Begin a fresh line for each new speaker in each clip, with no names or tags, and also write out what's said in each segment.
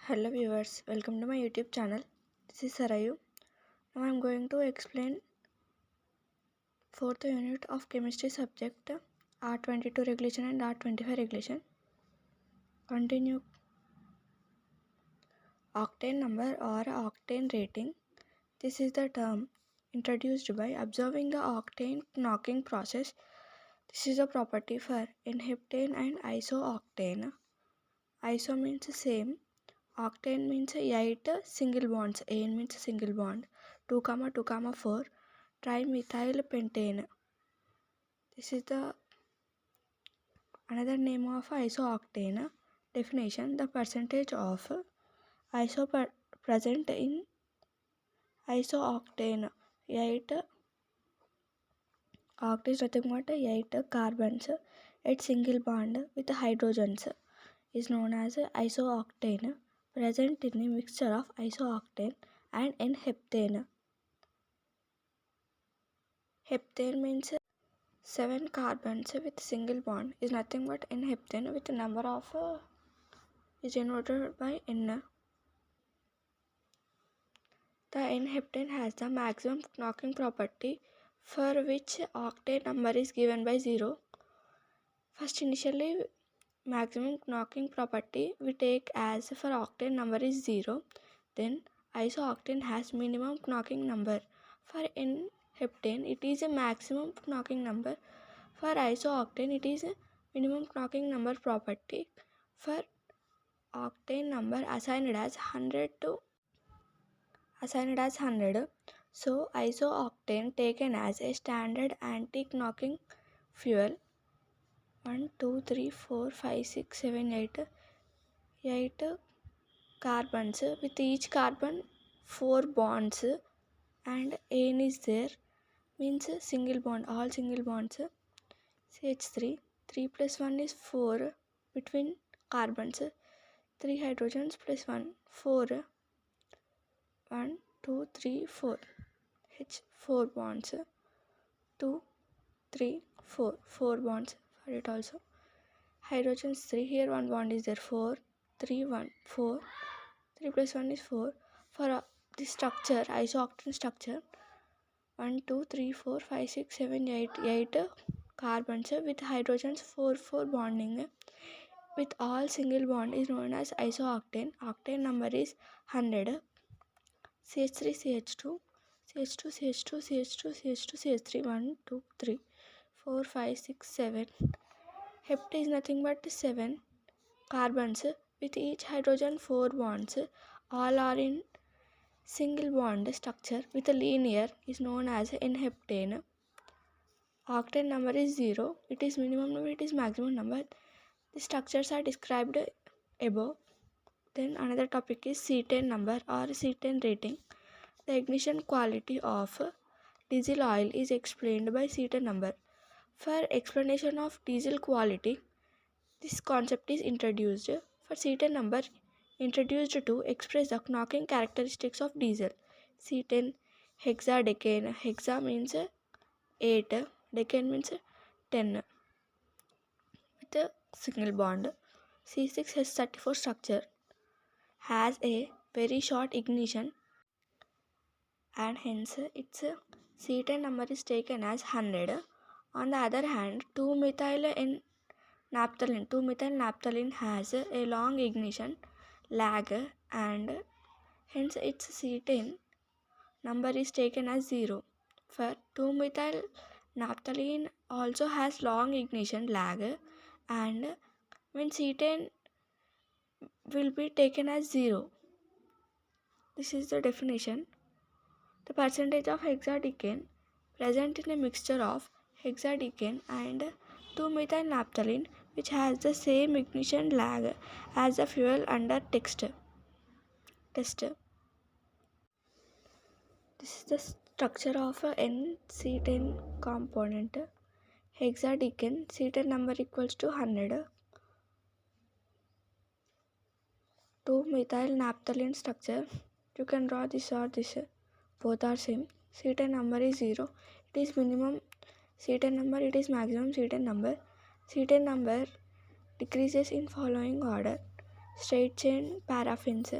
Hello viewers, welcome to my YouTube channel. This is Sarayu. Now I am going to explain 4th unit of chemistry subject r22 regulation and r25 regulation. Continue. Octane number or octane rating. This is the term introduced by observing the octane knocking process. This is a property for n-heptane and isooctane. Iso means same. Octane means 8 single bonds. N means single bond. 2, 2, 4. Trimethyl pentane. This is the another name of isooctane. Definition: the percentage of iso present in isooctane. 8 oct is nothing but 8 carbons at single bond with hydrogens is known as isooctane, present in a mixture of isooctane and n-heptane. Heptane means 7 carbons with single bond is nothing but n-heptane with number of is denoted by n. The n-heptane has the maximum knocking property for which octane number is given by 0. First, initially maximum knocking property we take as for octane number is 0. Then isooctane has minimum knocking number. For n-heptane it is a maximum knocking number. For isooctane it is a minimum knocking number property. For octane number assigned as 100. So isooctane taken as a standard anti-knocking fuel. 1, 2, 3, 4, 5, 6, 7, 8 carbons with each carbon 4 bonds and N is there, means single bond, all single bonds. CH3, 3 plus 1 is 4 between carbons, 3 hydrogens plus 1, 4, 1, 2, 3, 4, H 4 bonds, 2, 3, 4, 4 bonds for it also. Hydrogens 3, here 1 bond is there, 4, 3, 1, 4, 3 plus 1 is 4. For this structure, isooctane structure, 1, 2, 3, 4, 5, 6, 7, 8 carbons with hydrogens 4, 4 bonding with all single bond is known as isooctane. Octane number is 100. CH3, CH2, CH2, CH2, CH2, CH2, CH3, 1, 2, 3, 4, 5, 6, 7. Hept is nothing but 7 carbons with each hydrogen 4 bonds. All are in single bond structure with a linear is known as n-heptane. Octane number is 0. It is minimum number, it is maximum number. The structures are described above. Then another topic is cetane number or cetane rating. The ignition quality of diesel oil is explained by cetane number. For explanation of diesel quality, this concept is introduced. For cetane number introduced to express the knocking characteristics of diesel. Cetane, hexadecane. Hexa means 8, decane means 10 with a single bond. C6H34 structure has a very short ignition and hence its cetane number is taken as 100. On the other hand, 2-methyl naphthalene has a long ignition lag and hence its cetane number is taken as 0. For 2-methyl naphthalene also has long ignition lag and when cetane will be taken as 0. This is the definition. The percentage of hexadecane present in a mixture of hexadecane and 2-methyl naphthalene which has the same ignition lag as the fuel under test. This is the structure of a N-cetane component. Hexadecane, cetane number equals to 100. 2-methyl naphthalene structure, you can draw this or this, both are same. Cetane number is 0. It is minimum cetane number, it is maximum cetane number. Cetane number decreases in following order. straight chain paraffins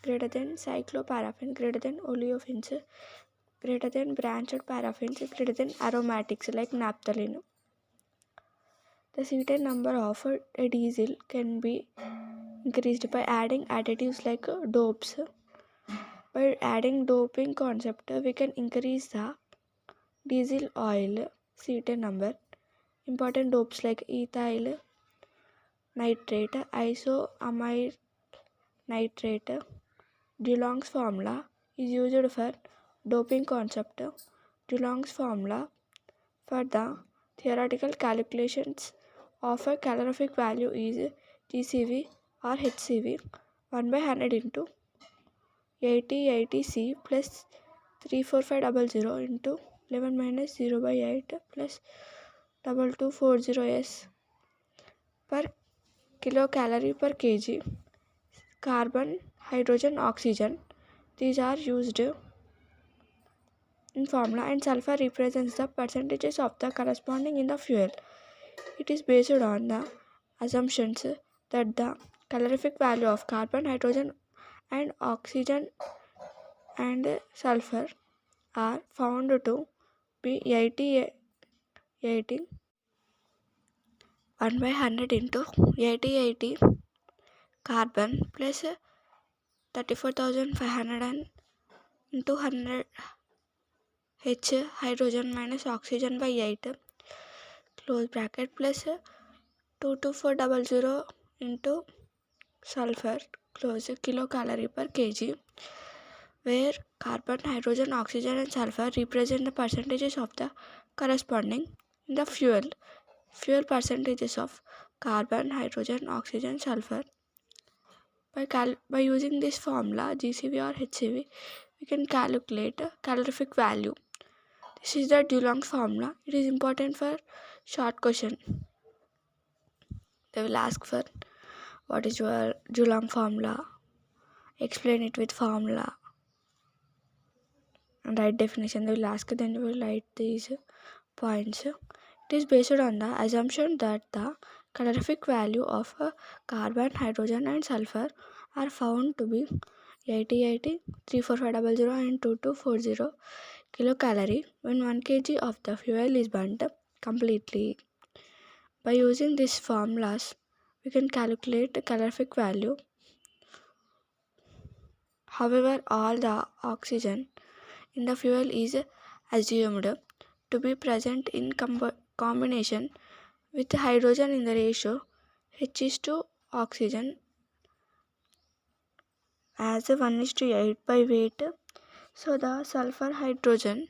greater than cycloparaffin greater than oleofins greater than branched paraffins greater than aromatics like naphthalene. The Cetan number of a diesel can be increased by adding additives like dopes. By adding doping concept, we can increase the diesel oil Cetan number. Important dopes like ethyl nitrate, isoamyl nitrate. DeLong's formula is used for doping concept. DeLong's formula for the theoretical calculations of a calorific value is GCV or HCV 1 by 100 into 80C plus 34500 into 11 minus 0 by 8 plus 2240S per kilocalorie per kg. Carbon, hydrogen, oxygen, these are used in formula, and sulfur represents the percentages of the corresponding in the fuel. It is based on the assumptions that the calorific value of carbon, hydrogen and oxygen and sulfur are found to be 80 1 by 100 into 80 carbon plus 34,500 into 100 H hydrogen minus oxygen by 8 close bracket plus 22400 into sulfur close kilocalorie per kg, where carbon, hydrogen, oxygen and sulfur represent the percentages of the corresponding in the fuel percentages of carbon, hydrogen, oxygen, sulfur. By using this formula GCV or HCV, we can calculate a calorific value. This is the DeLong's formula. It is important for short question. They will ask for what is your DeLong formula, explain it with formula and write definition. They will ask, then you will write these points. It is based on the assumption that the calorific value of carbon, hydrogen and sulfur are found to be 80, 34500 and 2240 kilocalorie when 1 kg of the fuel is burnt completely. By using these formulas, we can calculate the calorific value. However, all the oxygen in the fuel is assumed to be present in combination with hydrogen in the ratio H is to oxygen as 1:8 by weight. So the sulfur hydrogen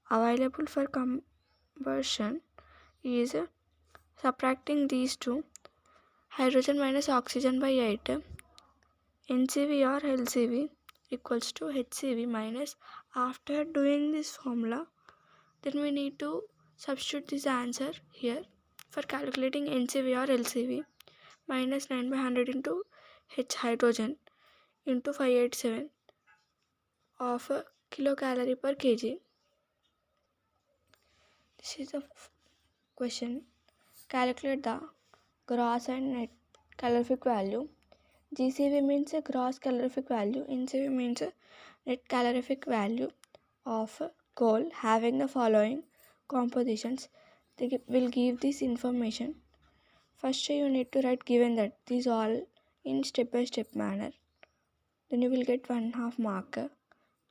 available for combustion is, subtracting these two, hydrogen minus oxygen by 8, NCV or LCV equals to HCV minus, after doing this formula, then we need to substitute this answer here for calculating NCV or LCV. Minus 9 by 100 into H hydrogen into 587 of kilocalorie per kg. This is the question. Calculate the gross and net calorific value. GCV means a gross calorific value, NCV means a net calorific value of coal having the following compositions. They will give this information. First you need to write given that these all in step by step manner. Then you will get 1/2 mark.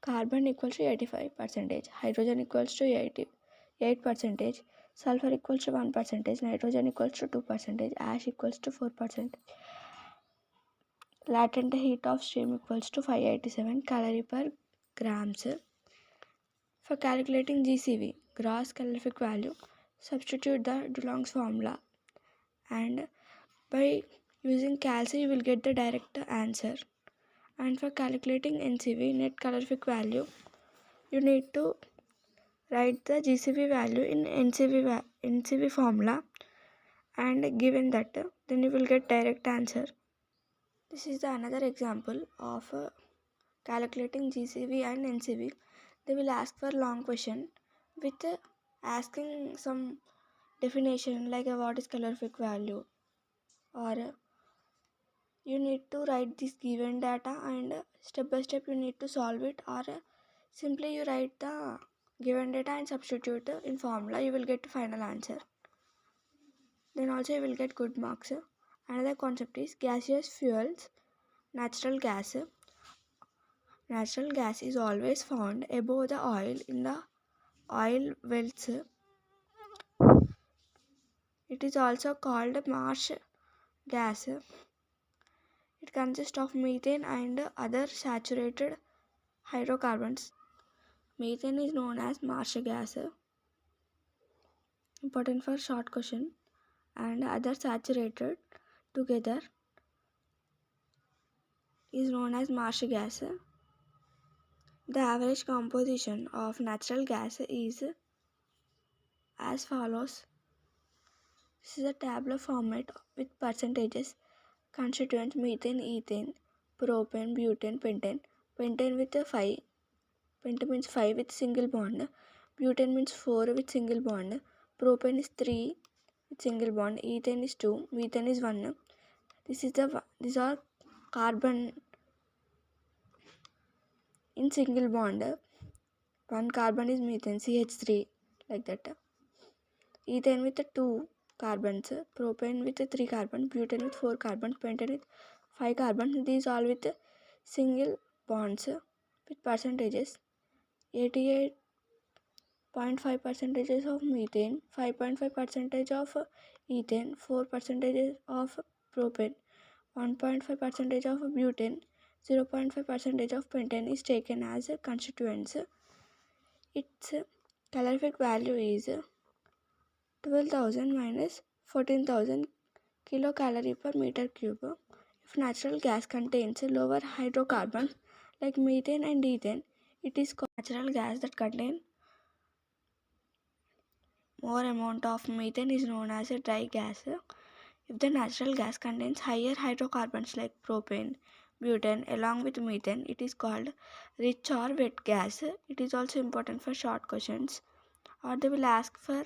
Carbon equals to 85%, hydrogen equals to 88%, sulfur equals to 1%, nitrogen equals to 2%, ash equals to 4%. Latent heat of steam equals to 587 calorie per grams. For calculating GCV, gross calorific value, substitute the DeLong's formula, and by using calci you will get the direct answer. And for calculating NCV, net calorific value, you need to write the GCV value in NCV formula and given that, then you will get direct answer. This is the another example of calculating GCV and NCV. They will ask for long question with asking some definition like what is calorific value or you need to write this given data and step by step you need to solve it, or simply you write the given data and substitute in formula, you will get final answer. Then also you will get good marks. Another concept is gaseous fuels. Natural gas. Natural gas is always found above the oil in the oil wells. It is also called marsh gas. It consists of methane and other saturated hydrocarbons. Methane is known as marsh gas. Important for short question. And other saturated together is known as marsh gas. The average composition of natural gas is as follows. This is a tabular format with percentages. Constituents: methane, ethane, propane, butane, pentane. Pentane with a 5. Pentane means 5 with single bond. Butane means 4 with single bond. Propane is 3 with single bond. Ethane is 2. Methane is 1. These are carbon in single bond. One carbon is methane, CH3, like that. Ethane with 2 carbons, propane with 3 carbons, butane with 4 carbons, pentane with 5 carbons. These all with single bonds with percentages. 88.5 percentages of methane, 5.5 percentage of ethane, 4 percentages of propane, 1.5 percentage of butane, 0.5 percentage of pentane is taken as constituents. Its calorific value is 12,000 minus 14,000 kilocalorie per meter cube. If natural gas contains lower hydrocarbons like methane and ethane, it is called natural gas that contains more amount of methane is known as a dry gas. If the natural gas contains higher hydrocarbons like propane, butane along with methane, it is called rich or wet gas. It is also important for short questions, or they will ask for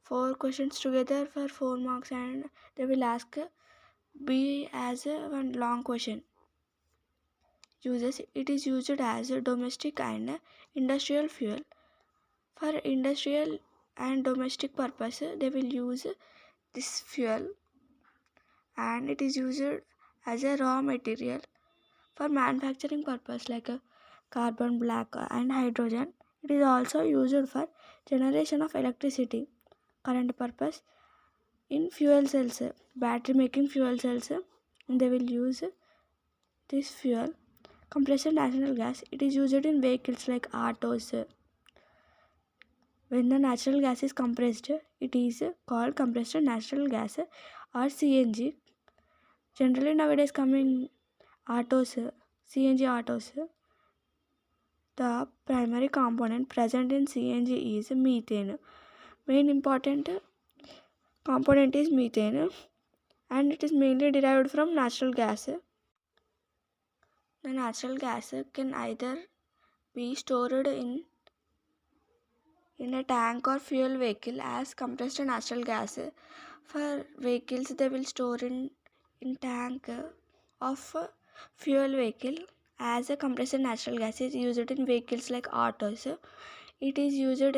4 questions together for 4 marks, and they will ask B as one long question. Uses: it is used as a domestic and industrial fuel. For industrial and domestic purpose, they will use this fuel, and it is used as a raw material. For manufacturing purpose like carbon black and hydrogen, it is also used for generation of electricity. Current purpose: in fuel cells, battery making fuel cells, they will use this fuel. Compressed natural gas, it is used in vehicles like autos. When the natural gas is compressed, it is called compressed natural gas or CNG. Generally nowadays coming autos, CNG autos, the primary component present in CNG is methane. Main important component is methane, and it is mainly derived from natural gas. The natural gas can either be stored in a tank or fuel vehicle as compressed natural gas. For vehicles, they will store in tank of fuel vehicle as a compressed natural gas is used in vehicles like autos. It is used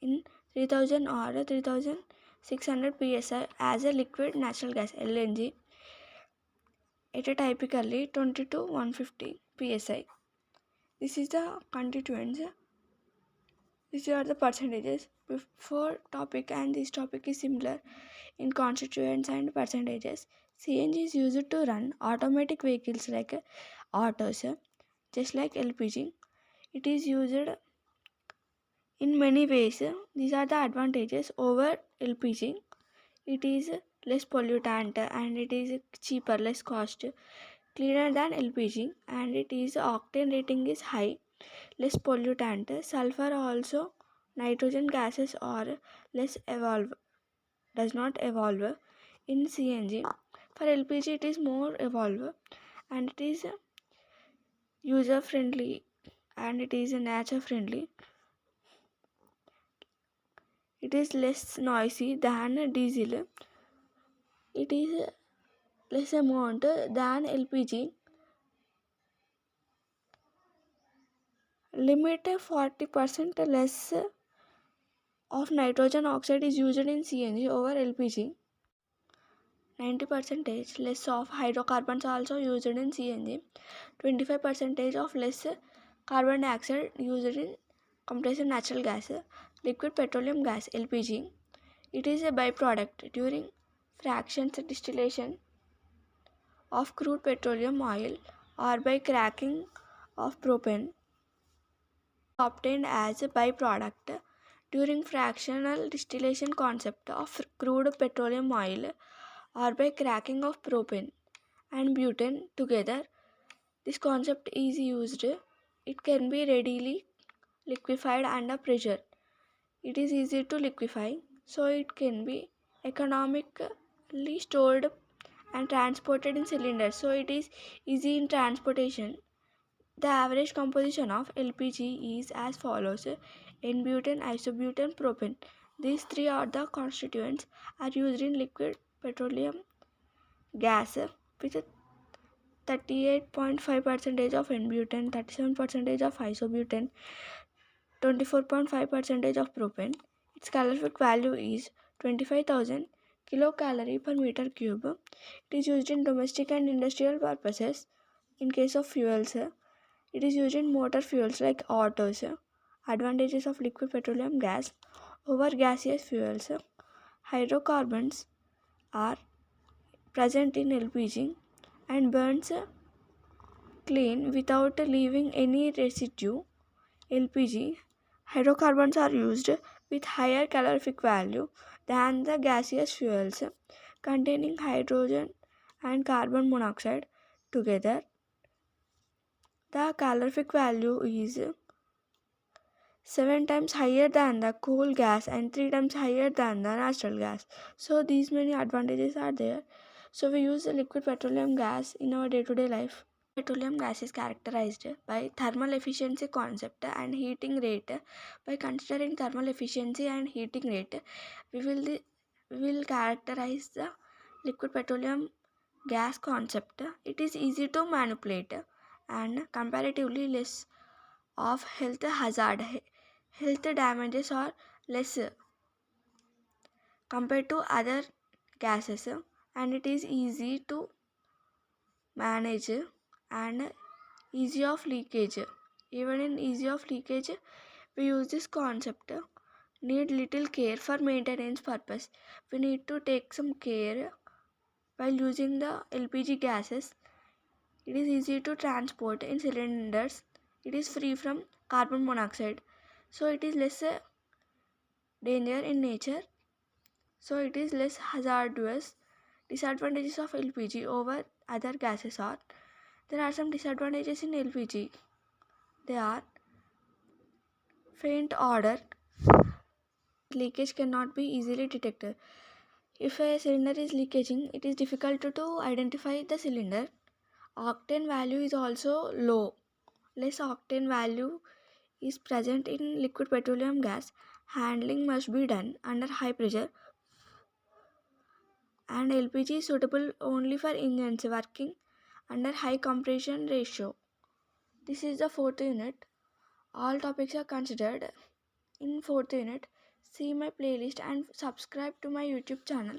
in 3000 or 3600 psi as a liquid natural gas LNG at a typically 20 to 150 psi. This is the constituents. These are the percentages. Before topic and this topic is similar in constituents and percentages. CNG is used to run automatic vehicles like autos, just like LPG. It is used in many ways. These are the advantages over LPG. It is less pollutant and it is cheaper, less cost, cleaner than LPG, and it is octane rating is high, less pollutant. Sulfur also nitrogen gases are less does not evolve in CNG. For LPG it is more evolve, and it is user friendly and it is nature friendly. It is less noisy than diesel. It is less amount than LPG. Limit 40% less of nitrogen oxide is used in CNG over LPG. 90% less of hydrocarbons also used in CNG. 25% of less carbon dioxide used in compressed natural gas. Liquid petroleum gas LPG. It is a byproduct during fractions distillation of crude petroleum oil or by cracking of propane. Obtained as a byproduct during fractional distillation concept of crude petroleum oil or by cracking of propane and butane together. This concept is used. It can be readily liquefied under pressure. It is easy to liquefy, so it can be economically stored and transported in cylinders, so it is easy in transportation. The average composition of LPG is as follows: N-butane, isobutane, propane. These three are the constituents are used in liquid petroleum gas with 38.5% of N-butane, 37% of isobutane, 24.5% of propane. Its calorific value is 25,000 kilocalorie per meter cube. It is used in domestic and industrial purposes. In case of fuels, it is used in motor fuels like autos. Advantages of liquid petroleum gas over gaseous fuels. Hydrocarbons are present in LPG and burns clean without leaving any residue. LPG hydrocarbons are used with higher calorific value than the gaseous fuels containing hydrogen and carbon monoxide together. The calorific value is 7 times higher than the coal gas and 3 times higher than the natural gas. So these many advantages are there. So we use the liquid petroleum gas in our day-to-day life. Petroleum gas is characterized by thermal efficiency concept and heating rate. By considering thermal efficiency and heating rate, we will characterize the liquid petroleum gas concept. It is easy to manipulate and comparatively less of health hazard. Health damages are less compared to other gases, and it is easy to manage and easy of leakage. Even in easy of leakage, we use this concept. Need little care for maintenance purpose. We need to take some care while using the LPG gases. It is easy to transport in cylinders. It is free from carbon monoxide, so it is less danger in nature, so it is less hazardous. Disadvantages of LPG over other gases are: there are some disadvantages in LPG. They are faint odor. Leakage cannot be easily detected. If a cylinder is leaking, it is difficult to identify the cylinder. Octane value is also low. Less octane value is present in liquid petroleum gas. Handling must be done under high pressure, and LPG is suitable only for engines working under high compression ratio. This is the fourth unit. All topics are considered in fourth unit. See my playlist and subscribe to my YouTube channel.